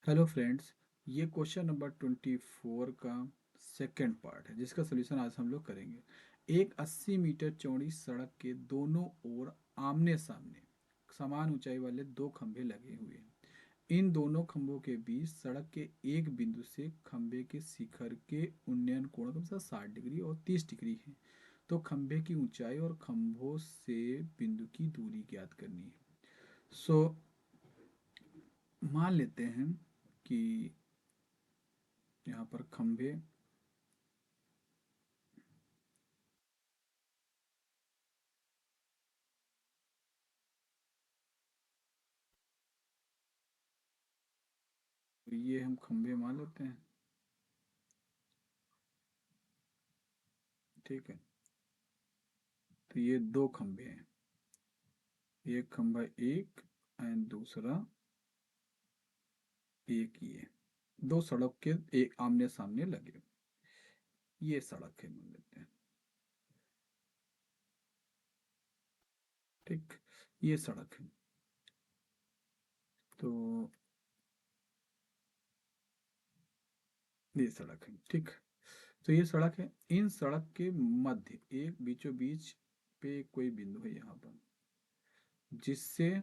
Hello friends, ये question number 24 का second part है जिसका सोल्यूशन आज हम लोग करेंगे। एक 80 मीटर चौड़ी सड़क के दोनों ओर आमने सामने समान ऊंचाई वाले दो खंभे लगे हुए हैं। इन दोनों खंभों के बीच सड़क के एक बिंदु से खंभे के शिखर के उन्नयन कोण कम से 60 डिग्री और 30 डिग्री है। तो खंभे की ऊंचाई और खंभों से बिंदु की दूरी ज्ञात करनी है। सो मान लेते हैं कि यहाँ पर खंभे ये हम खंभे मान लेते हैं। ठीक है, तो ये दो खंभे हैं, एक खंभा एक एंड दूसरा एक। ये दो सड़क के एक आमने सामने लगे। ये सड़क है मान लेते हैं। ठीक, ये सड़क है। तो ये सड़क है। ठीक, तो ये सड़क है। इन सड़क के मध्य एक बीचों बीच पे कोई बिंदु है यहाँ पर, जिससे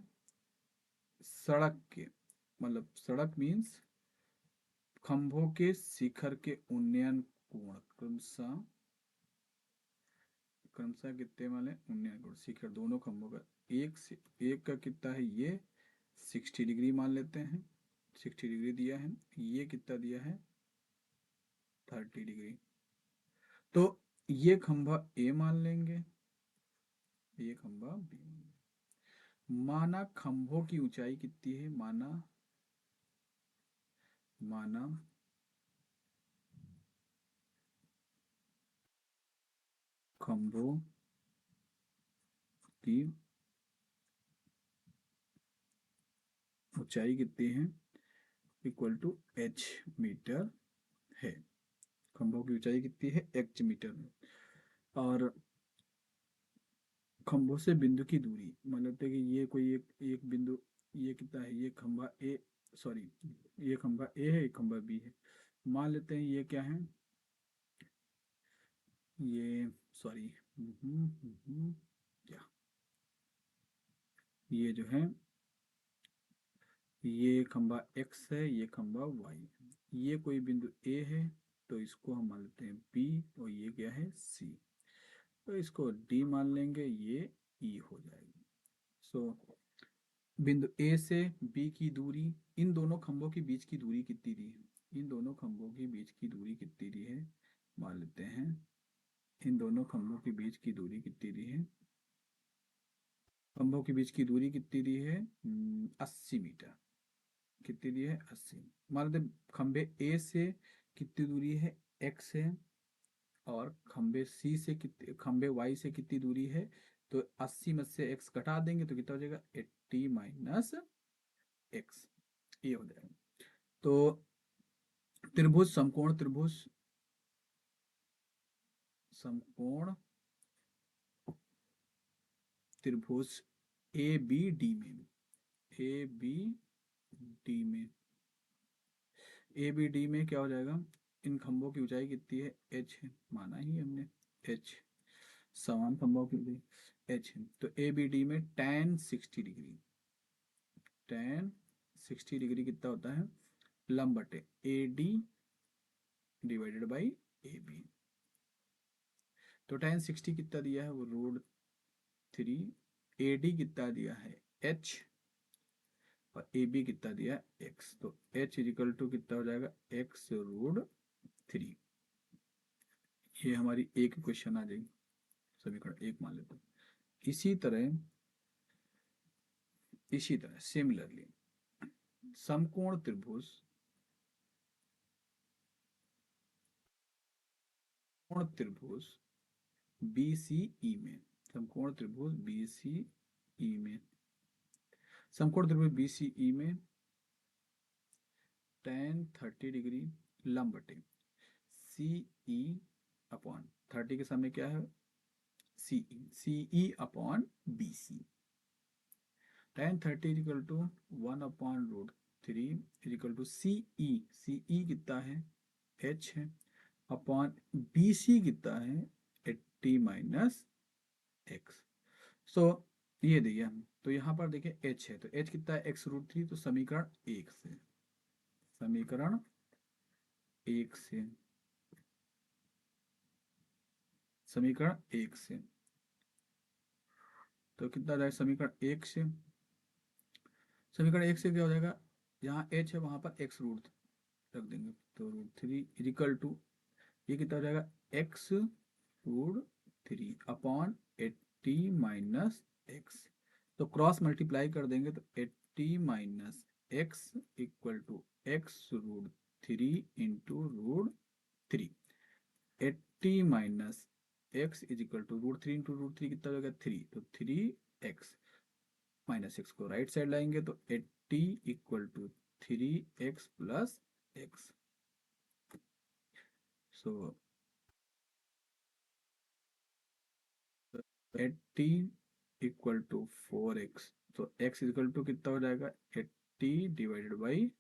सड़क के मतलब सड़क मीन्स खंभों के शिखर के उन्नयन कोण क्रमशः क्रमशः कितने वाले 19 शिखर दोनों खंभों का एक से एक का कितना है, ये 60 डिग्री मान लेते हैं। 60 डिग्री दिया है। ये कितना दिया है, 30 डिग्री। तो ये खंभा ए मान लेंगे, ये खंभा बी मान लेंगे। माना खंभों की ऊंचाई कितनी है, माना माना खंभों की ऊंचाई कितनी है, इक्वल टू एच मीटर है। खंभों की ऊंचाई कितनी है, एच मीटर में। और खंभों से बिंदु की दूरी मान लेते हैं कि ये कोई एक एक बिंदु, ये कितना है, ये खंभा ए, सॉरी, ये खंभा ए है, ये खंभा बी है। मान लेते हैं ये क्या है, ये सॉरी, क्या, ये जो है ये खंभा एक्स है, ये खंभा वाई है। ये कोई बिंदु ए है, तो इसको हम मान लेते हैं बी, और ये क्या है सी, तो इसको डी मान लेंगे, ये ई हो जाएगी। सो बिंदु ए से बी की दूरी, इन दोनों खंभों के बीच की दूरी कितनी दी है, इन दोनों खंभों के बीच की दूरी कितनी दी है, मान लेते हैं इन दोनों खंभों के बीच की दूरी कितनी दी है, खंभों के बीच की दूरी कितनी दी है, 80 मीटर। कितनी दी है, 80। मान लेते हैं खंभे ए से कितनी दूरी है, एक्स है, और खंभे सी से कितने, खंभे वाई से कितनी दूरी है। तो 80 में से एक्स घटा देंगे तो कितना हो जाएगा, 80 माइनस एक्स, ये हो जाएगा। तो त्रिभुज समकोण त्रिभुज समकोण त्रिभुज ए बी डी में, ए बी डी में, ए बी डी में क्या हो जाएगा, इन खंभों की ऊंचाई कितनी है, एच है, माना ही हमने एच, समान खंभों की ऊंचाई एच है। तो ए बी डी में tan 60 डिग्री, tan 60 डिग्री कितना होता है, लंब बटे A D divided by A B. तो tan 60 कितना दिया है, वो √3। ए डी कितना दिया है, एच, और ए बी कितना दिया है, एक्स। तो एच इजिकल टू कितना हो जाएगा, x√3। ये हमारी एक क्वेश्चन आ जाएगी, समीकरण एक मान लेते हैं। इसी तरह सिमिलरली समकोण त्रिभुज कोण त्रिभुज BCE में, समकोण त्रिभुज BCE में, समकोण त्रिभुज BCE में tan 30 डिग्री लंब बटे CE अपॉन 30 के सामने क्या है, CE upon BC। tan 30 equal to 1 upon 3 equal to C E कितना है, h है, अपॉन बी सी कितना है, 80 माइनस एक्स। सो ये दिया हम, तो यहाँ पर देखिए h है, तो h कितना है, x√3। तो समीकरण एक से तो कितना जाएगा, समीकरण एक से क्या हो जाएगा, जहाँ h है वहाँ पर x√ रख देंगे, तो √3 इजिकल टू ये कितना हो जाएगा, x√3 अपॉन 80 माइनस एक्स। तो क्रॉस मल्टीप्लाई कर देंगे, तो 80 minus x equal to x√3 into √3। 80 minus x is equal to √3 into √3 कितना हो जाएगा, 3, तो 3x माइनस एक्स को राइट साइड लाएंगे, तो 80 equal to 3x plus x. So 80 equal to 4x, तो x इक्वल टू कितना हो जाएगा, 80 डिवाइडेड बाई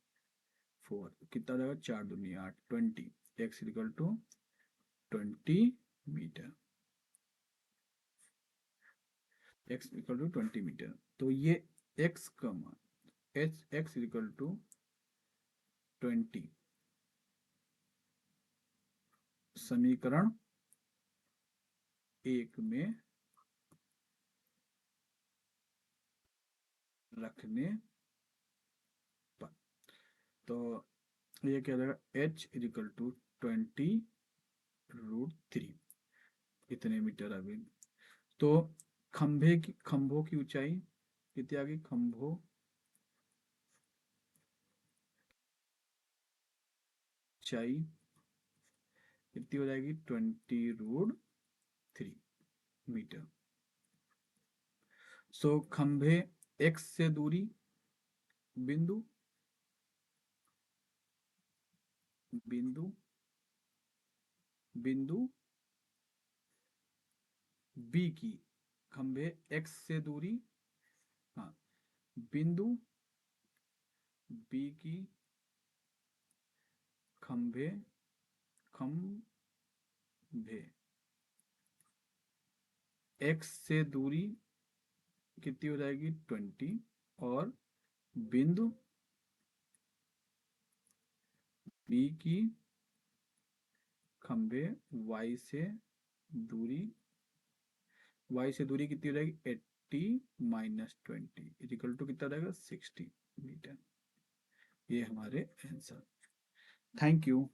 4 कितना हो जाएगा, 4 दूनी 8, 20। x equal to 20 metre, x equal to 20 metre. तो ये x का मान x इक्वल टू 20 समीकरण एक में रखने पर, तो ये क्या रहेगा, h इक्वल टू 20√3 इतने मीटर अभी। तो खंभों की ऊंचाई कितनी आ गई, खंभों ऊंचाई कितनी हो जाएगी, 20√3 मीटर। सो खंभे x से दूरी, बिंदु बिंदु बिंदु B की, खंभे x से दूरी, हाँ, बिंदु B की खंभे खंभे x से दूरी कितनी हो जाएगी, 20, और बिंदु B की खंभे y से दूरी कितनी हो जाएगी, 80 माइनस 20 इजिकल टू कितना रहेगा, 60 मीटर। ये हमारे आंसर। Thank you.